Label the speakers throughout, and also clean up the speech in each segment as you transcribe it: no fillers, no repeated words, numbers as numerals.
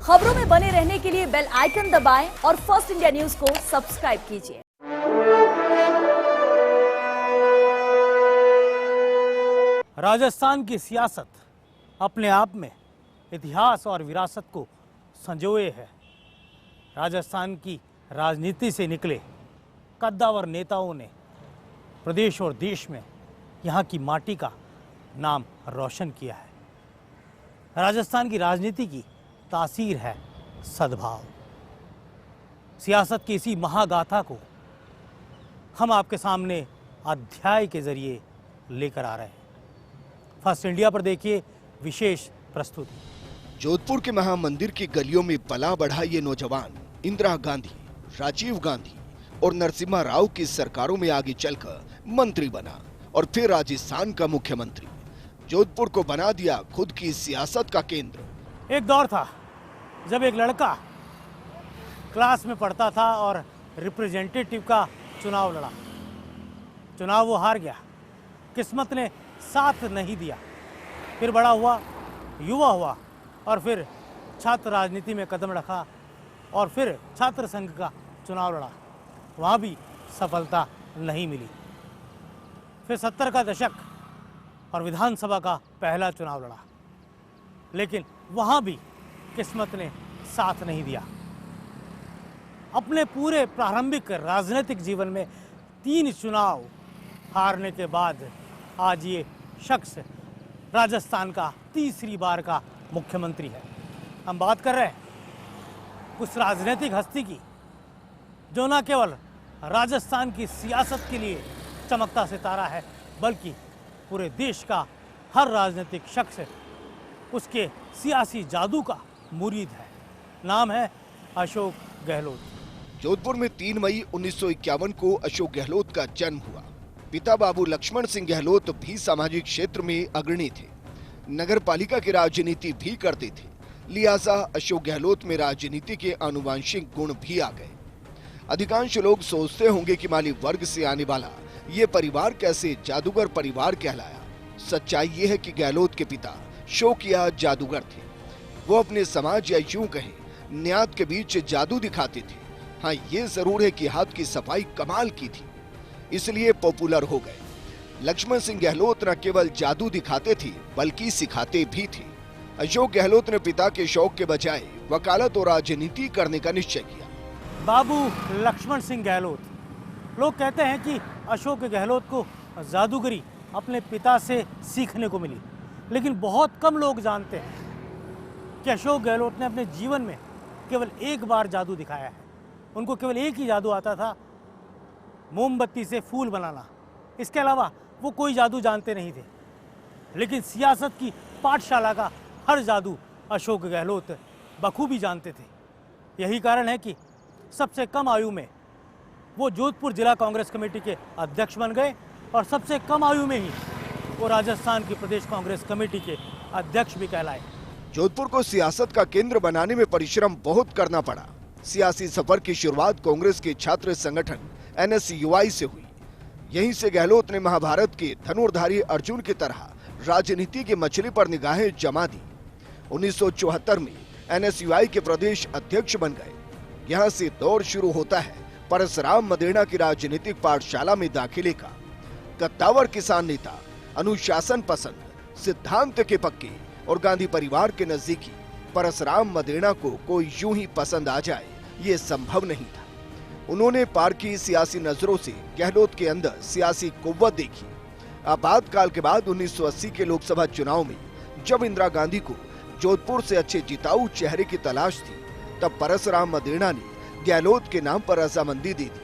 Speaker 1: खबरों में बने रहने के लिए बेल आइकन दबाएं और फर्स्ट इंडिया न्यूज को सब्सक्राइब कीजिए।
Speaker 2: राजस्थान की सियासत अपने आप में इतिहास और विरासत को संजोए है। राजस्थान की राजनीति से निकले कद्दावर नेताओं ने प्रदेश और देश में यहाँ की माटी का नाम रोशन किया है। राजस्थान की राजनीति की तासीर है सद्भाव। सियासत की इसी महागाथा को हम आपके सामने अध्याय के जरिए लेकर आ रहे हैं। फर्स्ट इंडिया पर देखिए विशेष प्रस्तुति।
Speaker 3: जोधपुर के महामंदिर की गलियों में पला बढ़ा ये नौजवान इंदिरा गांधी, राजीव गांधी और नरसिम्हा राव की सरकारों में आगे चलकर मंत्री बना और फिर राजस्थान का मुख्यमंत्री। जोधपुर को बना दिया खुद की सियासत का केंद्र।
Speaker 2: एक दौर था जब एक लड़का क्लास में पढ़ता था और रिप्रेजेंटेटिव का चुनाव लड़ा। चुनाव वो हार गया, किस्मत ने साथ नहीं दिया। फिर बड़ा हुआ, युवा हुआ और फिर छात्र राजनीति में कदम रखा और फिर छात्र संघ का चुनाव लड़ा। वहाँ भी सफलता नहीं मिली। फिर 70 का दशक और विधानसभा का पहला चुनाव लड़ा, लेकिन वहाँ भी किस्मत ने साथ नहीं दिया। अपने पूरे प्रारंभिक राजनीतिक जीवन में 3 चुनाव हारने के बाद आज ये शख्स राजस्थान का तीसरी बार का मुख्यमंत्री है। हम बात कर रहे हैं उस राजनीतिक हस्ती की जो न केवल राजस्थान की सियासत के लिए चमकता सितारा है, बल्कि पूरे देश का हर राजनीतिक शख्स उसके सियासी जादू का मुरीद है। नाम है अशोक गहलोत।
Speaker 3: जोधपुर में 3 मई 1951 को अशोक गहलोत का जन्म हुआ। पिता बाबू लक्ष्मण सिंह गहलोत भी सामाजिक क्षेत्र में अग्रणी थे, नगर पालिका की राजनीति भी करते थे। लिहाजा अशोक गहलोत में राजनीति के आनुवांशिक गुण भी आ गए। अधिकांश लोग सोचते होंगे कि माली वर्ग से आने वाला ये परिवार कैसे जादूगर परिवार कहलाया। सच्चाई ये है कि गहलोत के पिता शौकिया जादूगर थे। वो अपने समाज या यूं कहें न्यात के बीच जादू दिखाते थे। हाँ, ये जरूर है कि हाथ की सफाई कमाल की थी, इसलिए पॉपुलर हो गए। लक्ष्मण सिंह गहलोत न केवल जादू दिखाते थे बल्कि सिखाते भी थे। अशोक गहलोत ने पिता के शौक के बजाय वकालत और राजनीति करने का निश्चय किया।
Speaker 2: बाबू लक्ष्मण सिंह गहलोत, लोग कहते हैं कि अशोक गहलोत को जादूगरी अपने पिता से सीखने को मिली, लेकिन बहुत कम लोग जानते हैं कि अशोक गहलोत ने अपने जीवन में केवल एक बार जादू दिखाया है। उनको केवल एक ही जादू आता था, मोमबत्ती से फूल बनाना। इसके अलावा वो कोई जादू जानते नहीं थे। लेकिन सियासत की पाठशाला का हर जादू अशोक गहलोत बखूबी जानते थे। यही कारण है कि सबसे कम आयु में वो जोधपुर जिला कांग्रेस कमेटी के अध्यक्ष बन गए और सबसे कम आयु में ही वो राजस्थान की प्रदेश कांग्रेस कमेटी के अध्यक्ष भी कहलाए।
Speaker 3: जोधपुर को सियासत का केंद्र बनाने में परिश्रम बहुत करना पड़ा। सियासी सफर की शुरुआत कांग्रेस के छात्र संगठन NSUI से हुई। यहीं से गहलोत ने महाभारत के धनुर्धारी अर्जुन की तरह राजनीति की मछली पर निगाहें जमा दी। 1974 में NSUI के प्रदेश अध्यक्ष बन गए। यहाँ से दौर शुरू होता है परसराम मदेना की राजनीतिक पाठशाला में दाखिले का। कद्दावर किसान नेता, अनुशासन पसंद, सिद्धांत के पक्के और गांधी परिवार के नजदीकी परसराम मदेना को कोई यूं ही पसंद आ जाए, ये संभव नहीं था। उन्होंने पार की सियासी नजरों से गहलोत के अंदर सियासी कुव्वत देखी। आपातकाल के बाद 1980 के लोकसभा चुनाव में जब इंदिरा गांधी को जोधपुर से अच्छे जिताऊ चेहरे की तलाश थी, तब परसराम मदेना ने गहलोत के नाम पर रजामंदी दी थी।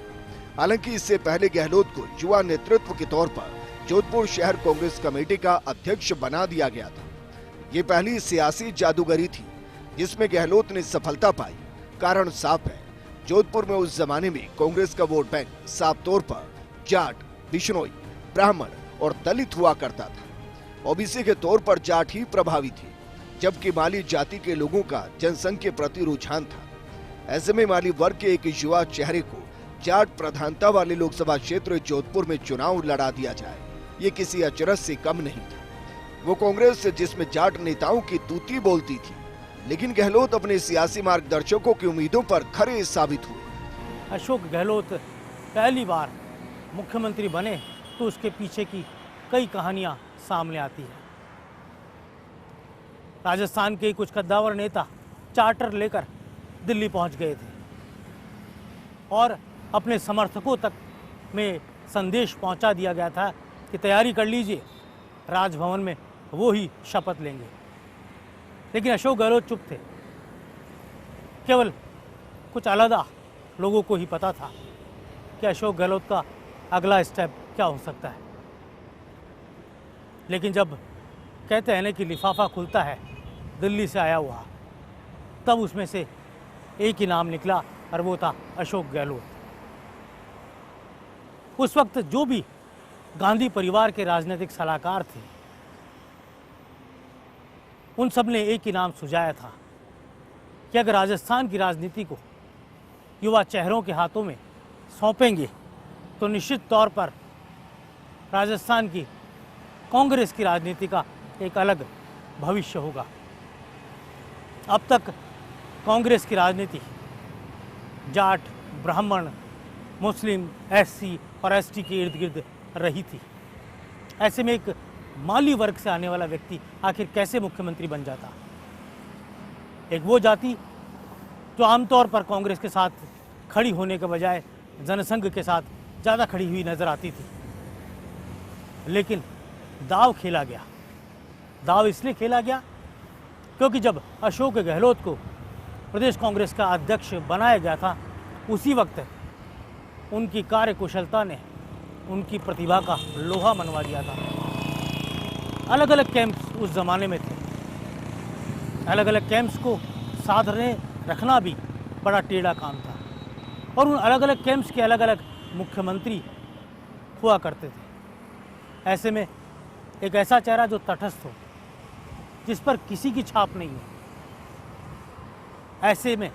Speaker 3: हालांकि इससे पहले गहलोत को युवा नेतृत्व के तौर पर जोधपुर शहर कांग्रेस कमेटी का अध्यक्ष बना दिया गया था। ये पहली सियासी जादूगरी थी जिसमें गहलोत ने सफलता पाई। कारण साफ है, जोधपुर में उस जमाने में कांग्रेस का वोट बैंक साफ तौर पर जाट, बिश्नोई, ब्राह्मण और दलित हुआ करता था। ओबीसी के तौर पर जाट ही प्रभावी थे, जबकि माली जाति के लोगों का जनसंघ के प्रति रुझान था। ऐसे में माली वर्ग के एक युवा चेहरे को जाट प्रधानता वाले लोकसभा क्षेत्र जोधपुर में चुनाव लड़ा दिया जाए, ये किसी अचरज से कम नहीं था। वो कांग्रेस जिसमें जाट नेताओं की तूती बोलती थी, लेकिन गहलोत अपने सियासी मार्गदर्शकों की उम्मीदों पर खरे साबित हुए।
Speaker 2: अशोक गहलोत पहली बार मुख्यमंत्री बने तो उसके पीछे की कई कहानियां सामने आती हैं। राजस्थान के कुछ कद्दावर नेता चार्टर लेकर दिल्ली पहुंच गए थे और अपने समर्थकों तक में संदेश पहुंचा दिया गया था कि तैयारी कर लीजिए, राजभवन में वो ही शपथ लेंगे। लेकिन अशोक गहलोत चुप थे। केवल कुछ अलग लोगों को ही पता था कि अशोक गहलोत का अगला स्टेप क्या हो सकता है। लेकिन जब कहते हैं ना कि लिफाफा खुलता है दिल्ली से आया हुआ, तब उसमें से एक ही नाम निकला और वो था अशोक गहलोत। उस वक्त जो भी गांधी परिवार के राजनीतिक सलाहकार थे, उन सब ने एक ही नाम सुझाया था कि अगर राजस्थान की राजनीति को युवा चेहरों के हाथों में सौंपेंगे तो निश्चित तौर पर राजस्थान की कांग्रेस की राजनीति का एक अलग भविष्य होगा। अब तक कांग्रेस की राजनीति जाट, ब्राह्मण, मुस्लिम, एससी और एसटी के इर्द गिर्द रही थी। ऐसे में एक माली वर्ग से आने वाला व्यक्ति आखिर कैसे मुख्यमंत्री बन जाता? एक वो जाति जो आमतौर पर कांग्रेस के साथ खड़ी होने के बजाय जनसंघ के साथ ज़्यादा खड़ी हुई नजर आती थी। लेकिन दाव खेला गया। दाव इसलिए खेला गया क्योंकि जब अशोक गहलोत को प्रदेश कांग्रेस का अध्यक्ष बनाया गया था, उसी वक्त उनकी कार्यकुशलता ने उनकी प्रतिभा का लोहा मनवा दिया था। अलग अलग कैंप्स उस ज़माने में थे। अलग अलग कैंप्स को साधने रखना भी बड़ा टेढ़ा काम था और उन अलग अलग कैंप्स के अलग अलग मुख्यमंत्री हुआ करते थे। ऐसे में एक ऐसा चेहरा जो तटस्थ हो, जिस पर किसी की छाप नहीं हो, ऐसे में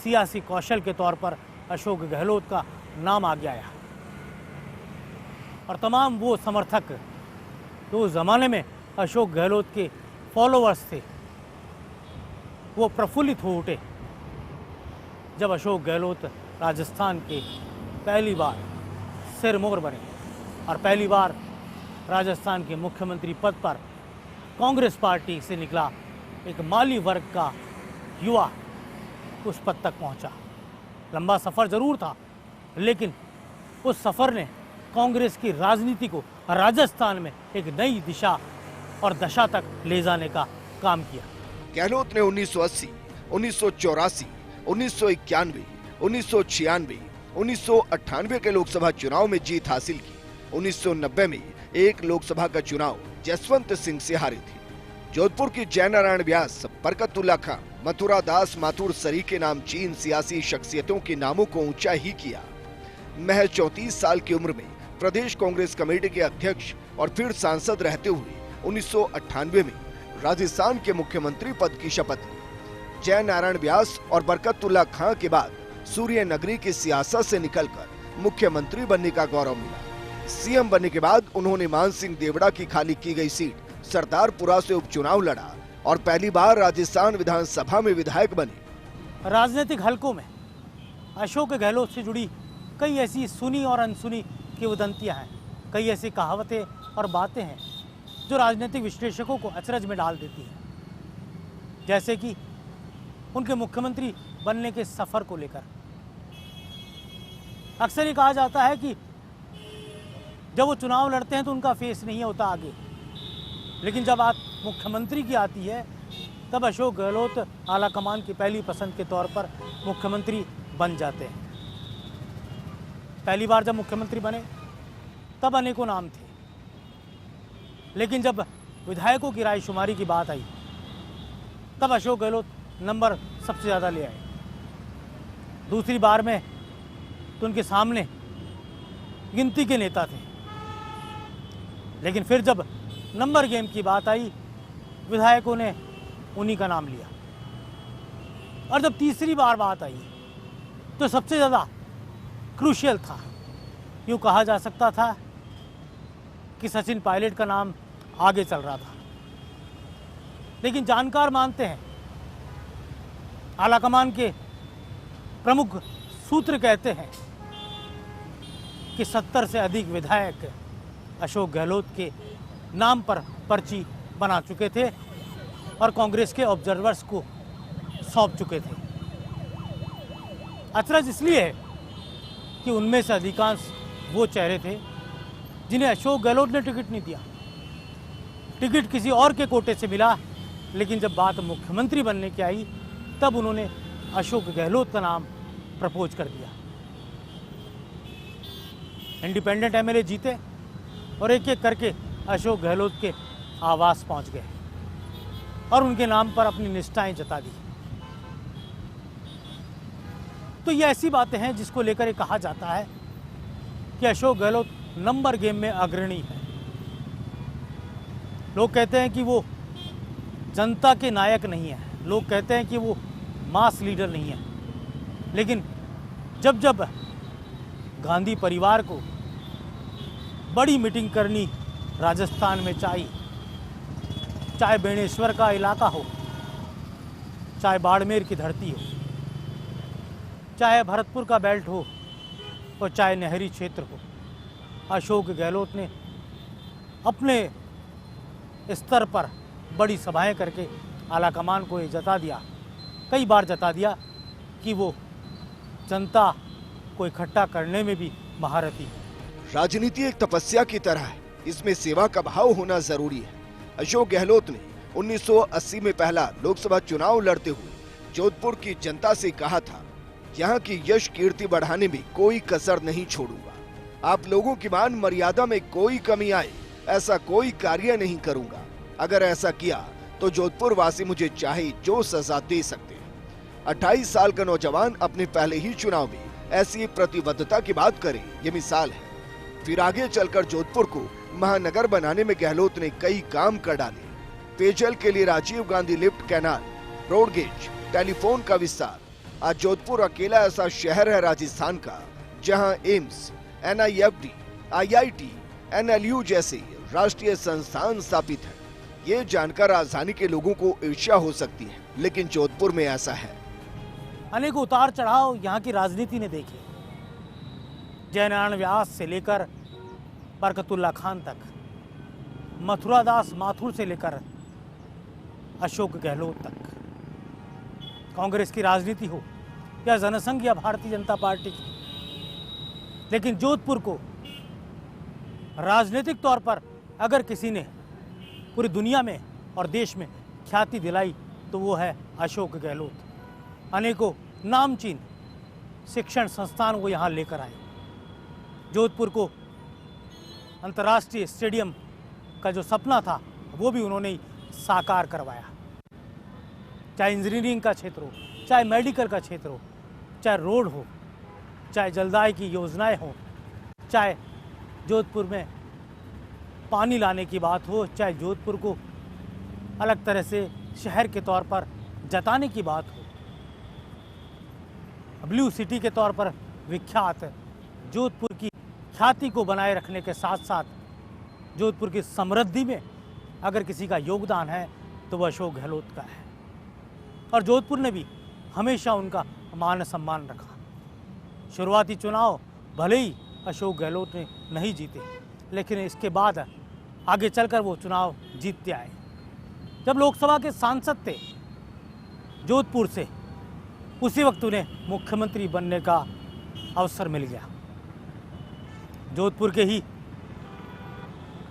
Speaker 2: सियासी कौशल के तौर पर अशोक गहलोत का नाम आगे आया और तमाम वो समर्थक जो उस ज़माने में अशोक गहलोत के फॉलोअर्स थे, वो प्रफुल्लित हो उठे जब अशोक गहलोत राजस्थान के पहली बार सिरमौर बने और पहली बार राजस्थान के मुख्यमंत्री पद पर कांग्रेस पार्टी से निकला एक माली वर्ग का युवा उस पद तक पहुंचा। लंबा सफ़र ज़रूर था, लेकिन उस सफ़र ने कांग्रेस की राजनीति को राजस्थान में एक नई दिशा और दशा तक ले जाने का काम किया।
Speaker 3: गहलोत ने 1980, 1984, 1991, 1996, 1998 के लोकसभा चुनाव में जीत हासिल की। 1990 में एक लोकसभा का चुनाव जसवंत सिंह से हारे थे। जोधपुर की जयनारायण व्यास, बरकतुल्ला खां, मथुरा दास माथुर सरी के नामचीन सियासी शख्सियतों के नामों को ऊंचा ही किया। महज 34 साल की उम्र में प्रदेश कांग्रेस कमेटी के अध्यक्ष और फिर सांसद रहते हुए 1998 में राजस्थान के मुख्यमंत्री पद की शपथ ली। जयनारायण व्यास और बरकतुल्ला खां के बाद सूर्य नगरी की सियासत से निकलकर मुख्यमंत्री बनने का गौरव मिला। सीएम बनने के बाद उन्होंने मान सिंह देवड़ा की खाली की गई सीट सरदारपुरा से उपचुनाव लड़ा और पहली बार राजस्थान विधानसभा में विधायक बने।
Speaker 2: राजनीतिक हलकों में अशोक गहलोत से जुड़ी कई ऐसी सुनी और अनसुनी किंवदंतियां हैं, कई ऐसी कहावतें और बातें हैं जो राजनीतिक विश्लेषकों को अचरज में डाल देती हैं। जैसे कि उनके मुख्यमंत्री बनने के सफर को लेकर अक्सर ये कहा जाता है कि जब वो चुनाव लड़ते हैं तो उनका फेस नहीं होता आगे, लेकिन जब बात मुख्यमंत्री की आती है तब अशोक गहलोत आला कमान की पहली पसंद के तौर पर मुख्यमंत्री बन जाते हैं। पहली बार जब मुख्यमंत्री बने तब अनेकों नाम थे, लेकिन जब विधायकों की रायशुमारी की बात आई तब अशोक गहलोत नंबर सबसे ज़्यादा ले आए। दूसरी बार में तो उनके सामने गिनती के नेता थे, लेकिन फिर जब नंबर गेम की बात आई विधायकों ने उन्हीं का नाम लिया। और जब तीसरी बार बात आई तो सबसे ज़्यादा क्रूशियल था, यूँ कहा जा सकता था कि सचिन पायलट का नाम आगे चल रहा था। लेकिन जानकार मानते हैं आलाकमान के प्रमुख सूत्र कहते हैं कि 70 से अधिक विधायक अशोक गहलोत के नाम पर पर्ची बना चुके थे और कांग्रेस के ऑब्जर्वर्स को सौंप चुके थे। अचरज इसलिए है कि उनमें से अधिकांश वो चेहरे थे जिन्हें अशोक गहलोत ने टिकट नहीं दिया। टिकट किसी और के कोटे से मिला, लेकिन जब बात मुख्यमंत्री बनने की आई तब उन्होंने अशोक गहलोत का नाम प्रपोज कर दिया। इंडिपेंडेंट एमएलए जीते और एक एक करके अशोक गहलोत के आवास पहुंच गए और उनके नाम पर अपनी निष्ठाएं जता दी। तो ये ऐसी बातें हैं जिसको लेकर ये कहा जाता है कि अशोक गहलोत नंबर गेम में अग्रणी है। लोग कहते हैं कि वो जनता के नायक नहीं है, लोग कहते हैं कि वो मास लीडर नहीं है, लेकिन जब जब गांधी परिवार को बड़ी मीटिंग करनी राजस्थान में चाहिए, चाहे बेणेश्वर का इलाका हो, चाहे बाड़मेर की धरती हो, चाहे भरतपुर का बेल्ट हो और चाहे नहरी क्षेत्र हो, अशोक गहलोत ने अपने स्तर पर बड़ी सभाएं करके आलाकमान को ये जता दिया, कई बार जता दिया कि वो जनता को इकट्ठा करने में भी महारथी है।
Speaker 3: राजनीति एक तपस्या की तरह है, इसमें सेवा का भाव होना जरूरी है। अशोक गहलोत ने 1980 में पहला लोकसभा चुनाव लड़ते हुए जोधपुर की जनता से कहा था, यहाँ की यश कीर्ति बढ़ाने में कोई कसर नहीं छोड़ूंगा। आप लोगों की मान मर्यादा में कोई कमी आए ऐसा कोई कार्य नहीं करूंगा। अगर ऐसा किया तो जोधपुर वासी मुझे चाहे जो सजा दे सकते हैं। 28 साल का नौजवान अपने पहले ही चुनाव में ऐसी प्रतिबद्धता की बात करे, ये मिसाल है। फिर आगे चलकर जोधपुर को महानगर बनाने में गहलोत ने कई काम कर डाले। पेयजल के लिए Rajiv Gandhi lift canal, road gauge, telephone का विस्तार। आज जोधपुर अकेला ऐसा शहर है राजस्थान का जहां एम्स, NIFD, IIT, NLU जैसे राष्ट्रीय संस्थान स्थापित है। ये जानकर राजधानी के लोगों को ईर्ष्या हो सकती है, लेकिन जोधपुर में ऐसा है।
Speaker 2: अनेक उतार चढ़ाव यहाँ की राजनीति ने देखे। जयनारायण व्यास से लेकर बरकतुल्ला खान तक, मथुरा दास माथुर से लेकर अशोक गहलोत तक। कांग्रेस की राजनीति हो या जनसंघ या भारतीय जनता पार्टी की, लेकिन जोधपुर को राजनीतिक तौर पर अगर किसी ने पूरी दुनिया में और देश में ख्याति दिलाई तो वो है अशोक गहलोत। अनेकों नामचीन शिक्षण संस्थान वो यहाँ लेकर आए। जोधपुर को अंतर्राष्ट्रीय स्टेडियम का जो सपना था वो भी उन्होंने साकार करवाया। चाहे इंजीनियरिंग का क्षेत्र हो, चाहे मेडिकल का क्षेत्र हो, चाहे रोड हो, चाहे जलदाय की योजनाएं हो, चाहे जोधपुर में पानी लाने की बात हो, चाहे जोधपुर को अलग तरह से शहर के तौर पर जताने की बात हो। ब्लू सिटी के तौर पर विख्यात जोधपुर की ख्याति को बनाए रखने के साथ साथ जोधपुर की समृद्धि में अगर किसी का योगदान है तो वह अशोक गहलोत का है। और जोधपुर ने भी हमेशा उनका मान सम्मान रखा। शुरुआती चुनाव भले ही अशोक गहलोत ने नहीं जीते, लेकिन इसके बाद आगे चलकर वो चुनाव जीतते आए। जब लोकसभा के सांसद थे जोधपुर से, उसी वक्त उन्हें मुख्यमंत्री बनने का अवसर मिल गया। जोधपुर के ही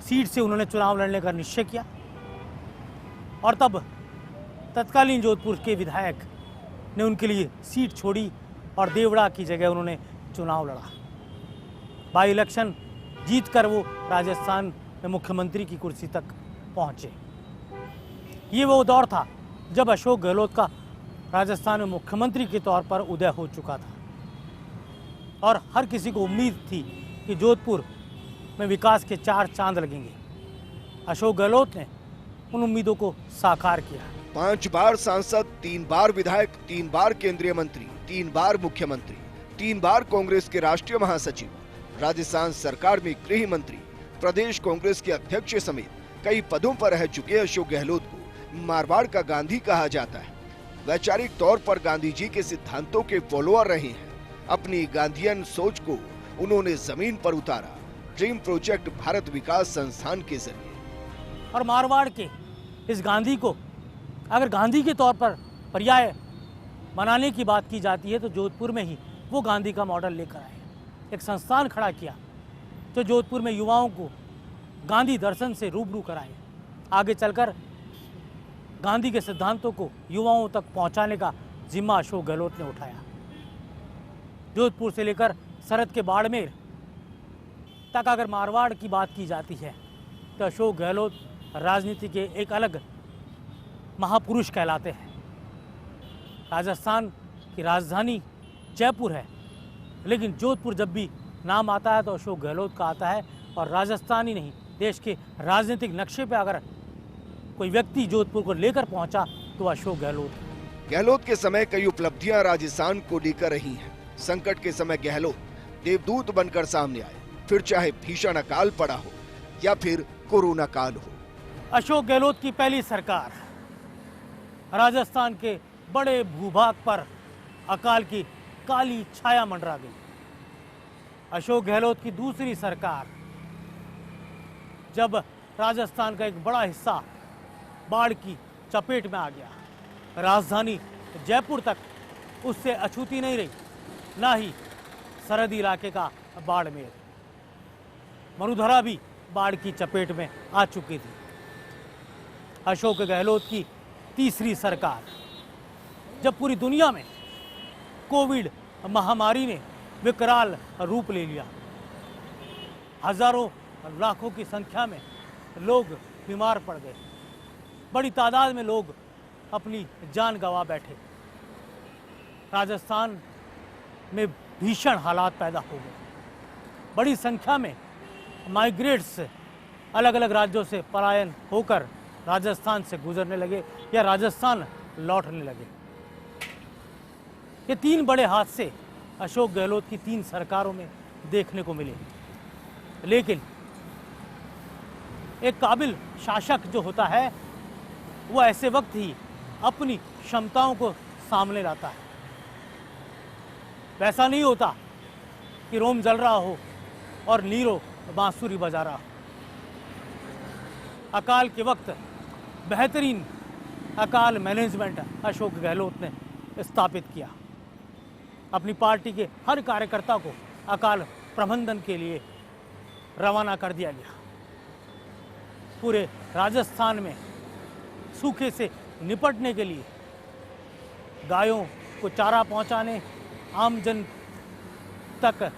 Speaker 2: सीट से उन्होंने चुनाव लड़ने का निश्चय किया और तब तत्कालीन जोधपुर के विधायक ने उनके लिए सीट छोड़ी और देवड़ा की जगह उन्होंने चुनाव लड़ा। बाई इलेक्शन जीतकर वो राजस्थान में मुख्यमंत्री की कुर्सी तक पहुंचे। ये वो दौर था जब अशोक गहलोत का राजस्थान में मुख्यमंत्री के तौर पर उदय हो चुका था और हर किसी को उम्मीद थी कि जोधपुर में विकास के 4 चांद लगेंगे। अशोक गहलोत ने उन उम्मीदों को साकार किया।
Speaker 3: 5 बार सांसद, 3 बार विधायक, 3 बार केंद्रीय मंत्री, 3 बार मुख्यमंत्री, 3 बार कांग्रेस के राष्ट्रीय महासचिव, राजस्थान सरकार में गृह मंत्री, प्रदेश कांग्रेस के अध्यक्ष समेत कई पदों पर रह चुके अशोक गहलोत को मारवाड़ का गांधी कहा जाता है। वैचारिक तौर पर गांधी जी के सिद्धांतों के फॉलोअर रहे हैं। अपनी गांधीयन सोच को उन्होंने जमीन पर उतारा ड्रीम प्रोजेक्ट भारत विकास संस्थान के जरिए।
Speaker 2: और मारवाड़ के इस गांधी को अगर गांधी के तौर पर पर्याय बनाने की बात की जाती है तो जोधपुर में ही वो गांधी का मॉडल लेकर आए, एक संस्थान खड़ा किया जो जोधपुर में युवाओं को गांधी दर्शन से रूबरू कराए। आगे चलकर गांधी के सिद्धांतों को युवाओं तक पहुंचाने का जिम्मा अशोक गहलोत ने उठाया। जोधपुर से लेकर सरहद के बाड़मेर तक अगर मारवाड़ की बात की जाती है तो अशोक गहलोत राजनीति के एक अलग महापुरुष कहलाते हैं। राजस्थान की राजधानी जयपुर है, लेकिन जोधपुर जब भी नाम आता है तो अशोक गहलोत का आता है। और राजस्थान ही नहीं, देश के राजनीतिक नक्शे पे अगर कोई व्यक्ति जोधपुर को लेकर पहुंचा तो अशोक गहलोत।
Speaker 3: गहलोत के समय कई उपलब्धियां राजस्थान को लेकर रही हैं। संकट के समय गहलोत देवदूत बनकर सामने आए, फिर चाहे भीषण अकाल पड़ा हो या फिर कोरोना काल हो।
Speaker 2: अशोक गहलोत की पहली सरकार राजस्थान के बड़े भूभाग पर अकाल की काली छाया मंडरा गई। अशोक गहलोत की दूसरी सरकार जब राजस्थान का एक बड़ा हिस्सा बाढ़ की चपेट में आ गया, राजधानी जयपुर तक उससे अछूती नहीं रही, ना ही सरहदी इलाके का बाड़मेर। मरुधरा भी बाढ़ की चपेट में आ चुकी थी। अशोक गहलोत की तीसरी सरकार जब पूरी दुनिया में कोविड महामारी ने विकराल रूप ले लिया, हजारों लाखों की संख्या में लोग बीमार पड़ गए, बड़ी तादाद में लोग अपनी जान गंवा बैठे, राजस्थान में भीषण हालात पैदा हो गए। बड़ी संख्या में माइग्रेट्स अलग अलग राज्यों से पलायन होकर राजस्थान से गुजरने लगे या राजस्थान लौटने लगे। ये तीन बड़े हादसे अशोक गहलोत की तीन सरकारों में देखने को मिले। लेकिन एक काबिल शासक जो होता है वो ऐसे वक्त ही अपनी क्षमताओं को सामने लाता है। वैसा नहीं होता कि रोम जल रहा हो और नीरो बांसुरी बजा रहा हो। अकाल के वक्त बेहतरीन अकाल मैनेजमेंट अशोक गहलोत ने स्थापित किया। अपनी पार्टी के हर कार्यकर्ता को अकाल प्रबंधन के लिए रवाना कर दिया गया। पूरे राजस्थान में सूखे से निपटने के लिए गायों को चारा पहुंचाने, आमजन तक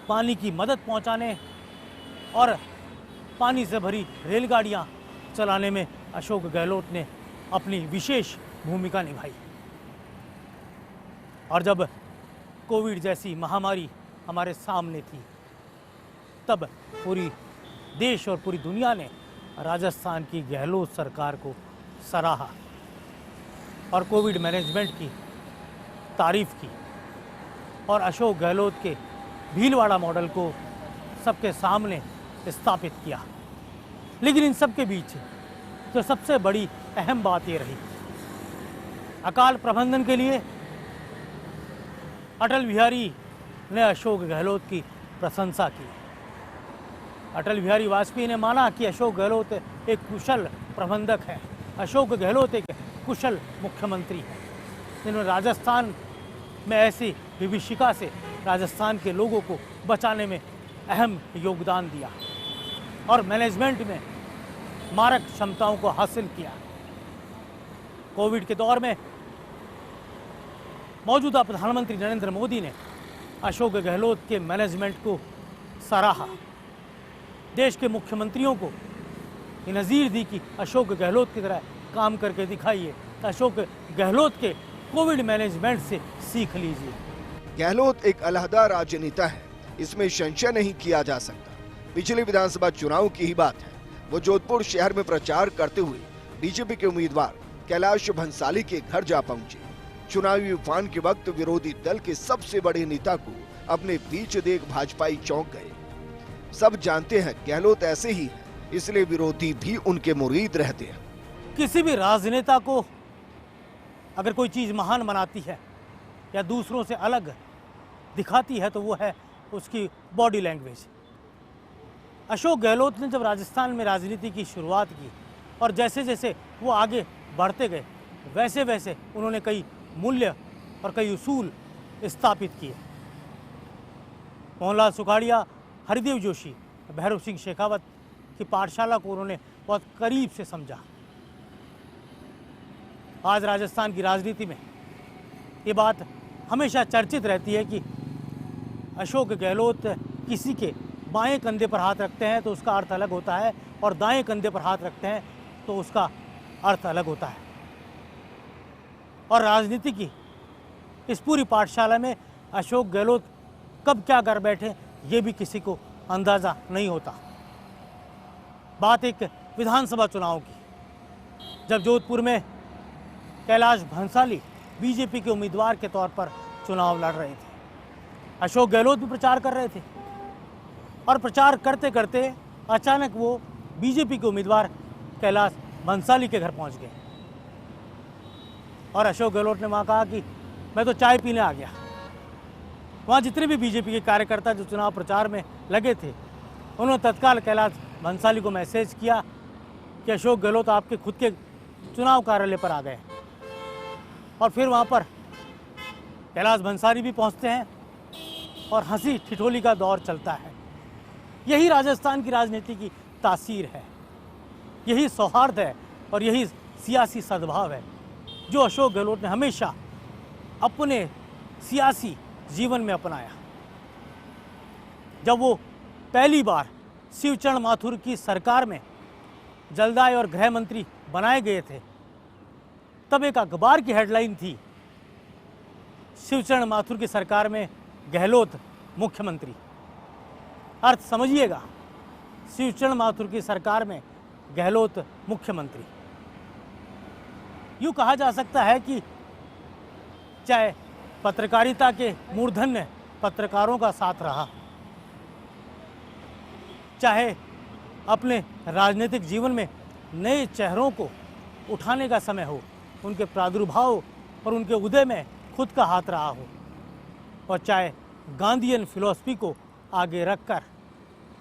Speaker 2: पानी की मदद पहुंचाने और पानी से भरी रेलगाड़ियां चलाने में अशोक गहलोत ने अपनी विशेष भूमिका निभाई। और जब कोविड जैसी महामारी हमारे सामने थी तब पूरी देश और पूरी दुनिया ने राजस्थान की गहलोत सरकार को सराहा और कोविड मैनेजमेंट की तारीफ की और अशोक गहलोत के भीलवाड़ा मॉडल को सबके सामने स्थापित किया। लेकिन इन सब के बीच तो सबसे बड़ी अहम बात ये रही, अकाल प्रबंधन के लिए अटल बिहारी ने अशोक गहलोत की प्रशंसा की। अटल बिहारी वाजपेयी ने माना कि अशोक गहलोत एक कुशल प्रबंधक है, अशोक गहलोत एक कुशल मुख्यमंत्री है, जिन्होंने राजस्थान में ऐसी विभीषिका से राजस्थान के लोगों को बचाने में अहम योगदान दिया और मैनेजमेंट में मारक क्षमताओं को हासिल किया। कोविड के दौर में मौजूदा प्रधानमंत्री नरेंद्र मोदी ने अशोक गहलोत के मैनेजमेंट को सराहा। देश के मुख्यमंत्रियों को ये नज़ीर दी कि अशोक गहलोत की तरह काम करके दिखाइए, अशोक गहलोत के कोविड मैनेजमेंट से सीख लीजिए।
Speaker 3: गहलोत एक अलहदा राजनेता है, इसमें संशय नहीं किया जा सकता। पिछले विधानसभा चुनाव की ही बात है, वो जोधपुर शहर में प्रचार करते हुए बीजेपी के उम्मीदवार कैलाश भंसाली के घर जा पहुंचे। चुनावी उफान के वक्त विरोधी दल के सबसे बड़े नेता को अपने बीच देख भाजपाई चौंक गए। सब जानते हैं गहलोत ऐसे ही है, इसलिए विरोधी भी उनके मुरीद रहते हैं।
Speaker 2: किसी भी राजनेता को अगर कोई चीज़ महान बनाती है या दूसरों से अलग दिखाती है तो वो है उसकी बॉडी लैंग्वेज। अशोक गहलोत ने जब राजस्थान में राजनीति की शुरुआत की और जैसे जैसे वो आगे बढ़ते गए वैसे वैसे उन्होंने कई मूल्य और कई उसूल स्थापित किए। मोहनलाल सुखाड़िया, हरिदेव जोशी, भैरव सिंह शेखावत की पाठशाला को उन्होंने बहुत करीब से समझा। आज राजस्थान की राजनीति में ये बात हमेशा चर्चित रहती है कि अशोक गहलोत किसी के बाएं कंधे पर हाथ रखते हैं तो उसका अर्थ अलग होता है और दाएं कंधे पर हाथ रखते हैं तो उसका अर्थ अलग होता है। और राजनीति की इस पूरी पाठशाला में अशोक गहलोत कब क्या कर बैठे ये भी किसी को अंदाज़ा नहीं होता। बात एक विधानसभा चुनाव की, जब जोधपुर में कैलाश भंसाली बीजेपी के उम्मीदवार के तौर पर चुनाव लड़ रहे थे। अशोक गहलोत भी प्रचार कर रहे थे और प्रचार करते करते अचानक वो बीजेपी के उम्मीदवार कैलाश भंसाली के घर पहुंच गए और अशोक गहलोत ने वहाँ कहा कि मैं तो चाय पीने आ गया। वहाँ जितने भी बीजेपी के कार्यकर्ता जो चुनाव प्रचार में लगे थे उन्होंने तत्काल कैलाश भंसाली को मैसेज किया कि अशोक गहलोत आपके खुद के चुनाव कार्यालय पर आ गए। और फिर वहाँ पर कैलाश भंसाली भी पहुँचते हैं और हंसी ठिठोली का दौर चलता है। यही राजस्थान की राजनीति की तासीर है, यही सौहार्द है और यही सियासी सद्भाव है जो अशोक गहलोत ने हमेशा अपने सियासी जीवन में अपनाया। जब वो पहली बार शिवचरण माथुर की सरकार में जलदाय और गृह मंत्री बनाए गए थे तब एक अखबार की हेडलाइन थी, शिवचरण माथुर की सरकार में गहलोत मुख्यमंत्री। अर्थ समझिएगा, शिवचरण माथुर की सरकार में गहलोत मुख्यमंत्री। यूँ कहा जा सकता है कि चाहे पत्रकारिता के मूर्धन्य पत्रकारों का साथ रहा, चाहे अपने राजनीतिक जीवन में नए चेहरों को उठाने का समय हो, उनके प्रादुर्भाव और उनके उदय में खुद का हाथ रहा हो, और चाहे गांधीयन फिलॉसफी को आगे रखकर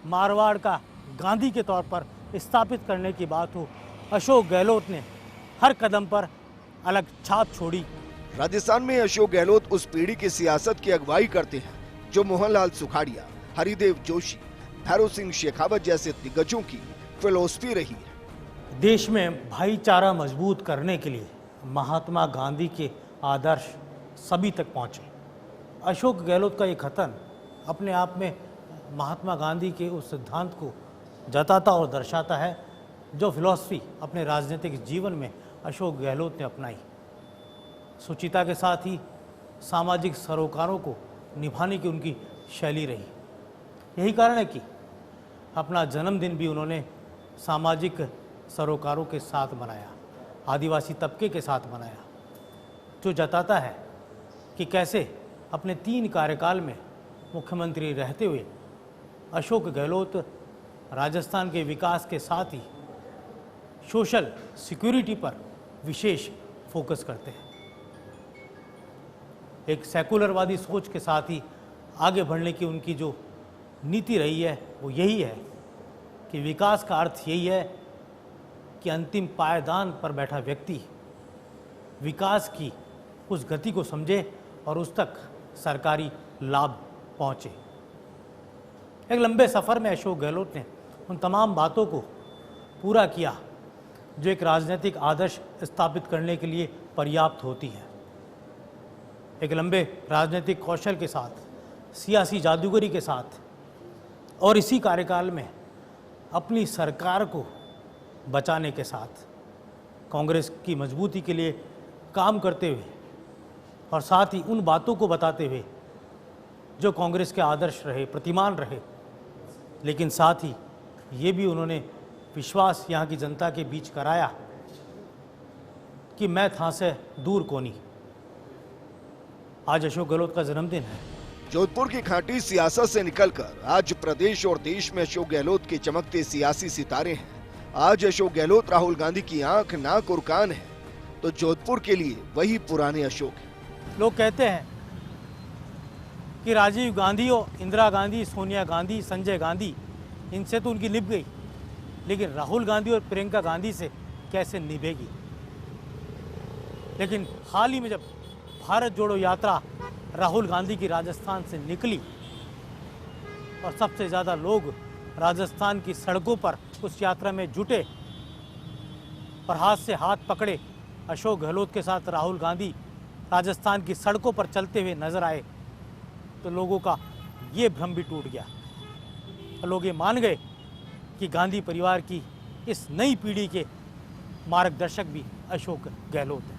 Speaker 2: मारवाड़ का गांधी के तौर पर स्थापित करने की बात हो, अशोक गहलोत ने हर कदम पर अलग छाप छोड़ी।
Speaker 3: राजस्थान में अशोक गहलोत उस पीढ़ी की सियासत की अगुवाई करते हैं जो मोहनलाल सुखाड़िया, हरिदेव जोशी, भैरव सिंह शेखावत जैसे दिग्गजों की फिलॉसफी रही है।
Speaker 2: देश में भाईचारा मजबूत करने के लिए महात्मा गांधी के आदर्श सभी तक पहुंचे। अशोक गहलोत का ये कथन अपने आप में महात्मा गांधी के उस सिद्धांत को जताता और दर्शाता है जो फिलॉसफी अपने राजनीतिक जीवन में अशोक गहलोत ने अपनाई। सुचिता के साथ ही सामाजिक सरोकारों को निभाने की उनकी शैली रही। यही कारण है कि अपना जन्मदिन भी उन्होंने सामाजिक सरोकारों के साथ मनाया, आदिवासी तबके के साथ मनाया, जो जताता है कि कैसे अपने 3 कार्यकाल में मुख्यमंत्री रहते हुए अशोक गहलोत राजस्थान के विकास के साथ ही सोशल सिक्योरिटी पर विशेष फोकस करते हैं। एक सेकुलरवादी सोच के साथ ही आगे बढ़ने की उनकी जो नीति रही है वो यही है कि विकास का अर्थ यही है कि अंतिम पायदान पर बैठा व्यक्ति विकास की उस गति को समझे और उस तक सरकारी लाभ पहुँचे। एक लंबे सफ़र में अशोक गहलोत ने उन तमाम बातों को पूरा किया जो एक राजनीतिक आदर्श स्थापित करने के लिए पर्याप्त होती है। एक लंबे राजनीतिक कौशल के साथ, सियासी जादूगरी के साथ और इसी कार्यकाल में अपनी सरकार को बचाने के साथ कांग्रेस की मजबूती के लिए काम करते हुए और साथ ही उन बातों को बताते हुए जो कांग्रेस के आदर्श रहे, प्रतिमान रहे, लेकिन साथ ही ये भी उन्होंने विश्वास यहाँ की जनता के बीच कराया कि मैं था से दूर कोनी। आज अशोक गहलोत का जन्मदिन है।
Speaker 3: जोधपुर की खाटी सियासत से निकलकर आज प्रदेश और देश में अशोक गहलोत के चमकते सियासी सितारे हैं। आज अशोक गहलोत राहुल गांधी की आंख, नाक और कान है। तो जोधपुर के लिए वही पुराने अशोक है।
Speaker 2: लोग कहते हैं कि राजीव गांधी और इंदिरा गांधी, सोनिया गांधी, संजय गांधी, इनसे तो उनकी निभ गई, लेकिन राहुल गांधी और प्रियंका गांधी से कैसे निभेगी। लेकिन हाल ही में जब भारत जोड़ो यात्रा राहुल गांधी की राजस्थान से निकली और सबसे ज़्यादा लोग राजस्थान की सड़कों पर उस यात्रा में जुटे और हाथ से हाथ पकड़े अशोक गहलोत के साथ राहुल गांधी राजस्थान की सड़कों पर चलते हुए नजर आए, तो लोगों का ये भ्रम भी टूट गया और लोग ये मान गए कि गांधी परिवार की इस नई पीढ़ी के मार्गदर्शक भी अशोक गहलोत हैं।